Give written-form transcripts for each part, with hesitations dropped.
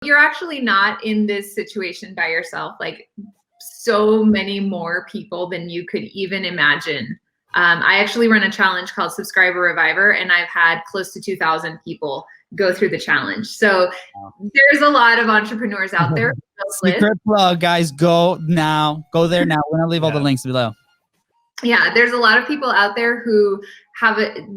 you're actually not in this situation by yourself. Like, so many more people than you could even imagine. I actually run a challenge called Subscriber Reviver, and I've had close to 2,000 people go through the challenge. So there's a lot of entrepreneurs out there. Secret plug, guys. Go now. Go there now. We're gonna leave all the links below. Yeah, there's a lot of people out there who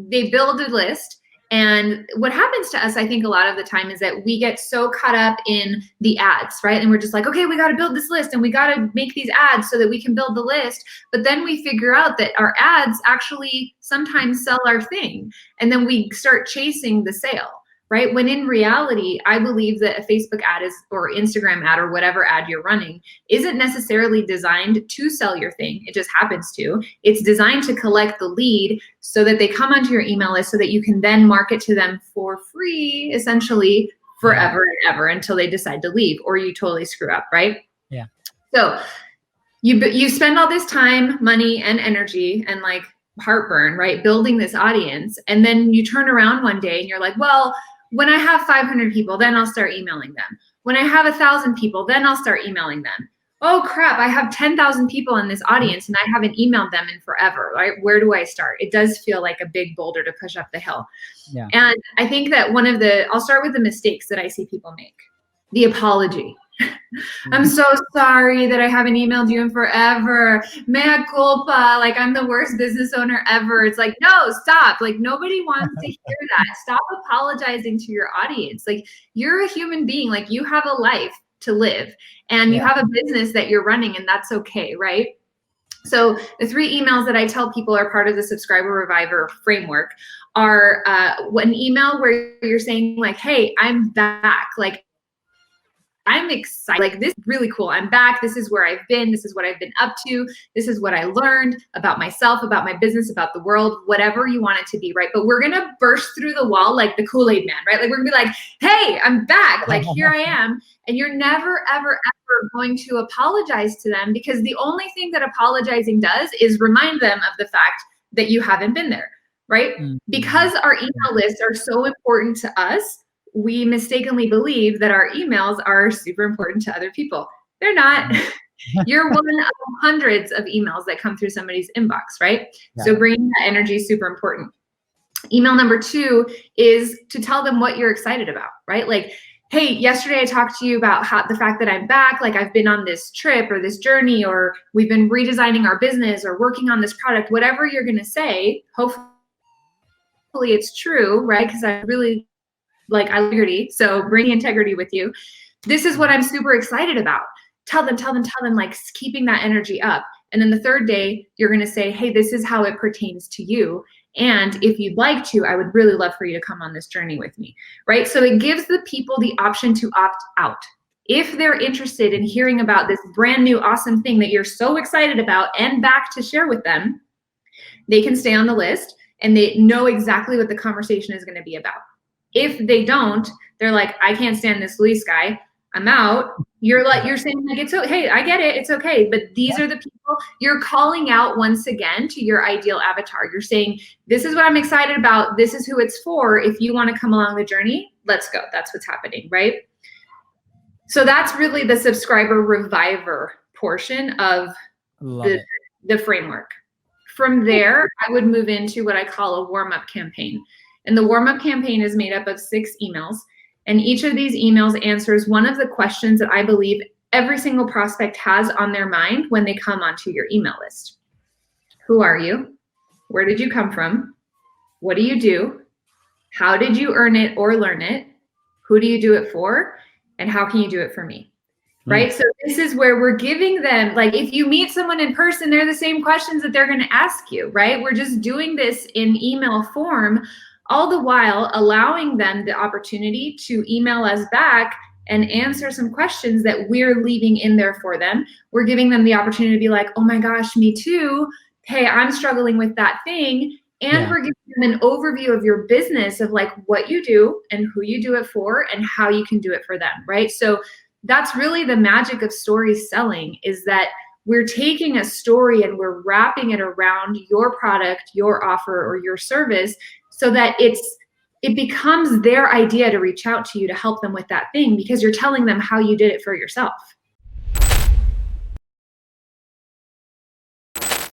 they build a list. And what happens to us, I think a lot of the time, is that we get so caught up in the ads, right? And we're just like, okay, we got to build this list and we got to make these ads so that we can build the list. But then we figure out that our ads actually sometimes sell our thing. And then we start chasing the sale, right? When in reality, I believe that a Facebook ad or Instagram ad or whatever ad you're running isn't necessarily designed to sell your thing. It just happens to. It's designed to collect the lead so that they come onto your email list so that you can then market to them for free, essentially forever and ever until they decide to leave or you totally screw up, right? Yeah. So you spend all this time, money, and energy and like heartburn, right? Building this audience. And then you turn around one day and you're like, well, when I have 500 people, then I'll start emailing them. When I have 1,000 people, then I'll start emailing them. Oh crap, I have 10,000 people in this audience and I haven't emailed them in forever, right? Where do I start? It does feel like a big boulder to push up the hill. Yeah. And I think that I'll start with the mistakes that I see people make. The apology. I'm so sorry that I haven't emailed you in forever. Mea culpa, like I'm the worst business owner ever. It's like, no, stop. Like nobody wants to hear that. Stop apologizing to your audience. Like you're a human being. Like you have a life to live and you have a business that you're running and that's okay, right? So the 3 emails that I tell people are part of the Subscriber Reviver framework are an email where you're saying like, hey, I'm back. Like, I'm excited, like this is really cool. I'm back. This is where I've been. This is what I've been up to. This is what I learned about myself, about my business, about the world, whatever you want it to be, right? But we're going to burst through the wall like the Kool-Aid man, right? Like we're gonna be like, hey, I'm back. Like here I am. And you're never, ever, ever going to apologize to them because the only thing that apologizing does is remind them of the fact that you haven't been there, right? Mm-hmm. Because our email lists are so important to us, we mistakenly believe that our emails are super important to other people. They're not. You're one of hundreds of emails that come through somebody's inbox, right? Yeah. So bringing that energy is super important. Email number 2 is to tell them what you're excited about, right? Like, hey, yesterday I talked to you about the fact that I'm back, like I've been on this trip or this journey, or we've been redesigning our business or working on this product, whatever you're gonna say, hopefully it's true, right? Because I really like integrity, so bring integrity with you. This is what I'm super excited about. Tell them, like keeping that energy up. And then the 3rd day, you're gonna say, hey, this is how it pertains to you. And if you'd like to, I would really love for you to come on this journey with me, right? So it gives the people the option to opt out. If they're interested in hearing about this brand new awesome thing that you're so excited about and back to share with them, they can stay on the list and they know exactly what the conversation is gonna be about. If they don't, they're like, I can't stand this Luis guy, I'm out. You're saying like, it's okay, hey, I get it, it's okay. But these are the people you're calling out once again to your ideal avatar. You're saying, this is what I'm excited about. This is who it's for. If you want to come along the journey, let's go. That's what's happening, right? So that's really the Subscriber Reviver portion of the framework. From there, I would move into what I call a warm-up campaign. And the warm-up campaign is made up of 6 emails. And each of these emails answers one of the questions that I believe every single prospect has on their mind when they come onto your email list. Who are you? Where did you come from? What do you do? How did you earn it or learn it? Who do you do it for? And how can you do it for me? Right? So this is where we're giving them, like if you meet someone in person, they're the same questions that they're going to ask you, right? We're just doing this in email form, all the while allowing them the opportunity to email us back and answer some questions that we're leaving in there for them. We're giving them the opportunity to be like, oh my gosh, me too. Hey, I'm struggling with that thing. And we're giving them an overview of your business of like what you do and who you do it for and how you can do it for them, right? So that's really the magic of story selling, is that we're taking a story and we're wrapping it around your product, your offer, or your service, so that it becomes their idea to reach out to you to help them with that thing because you're telling them how you did it for yourself.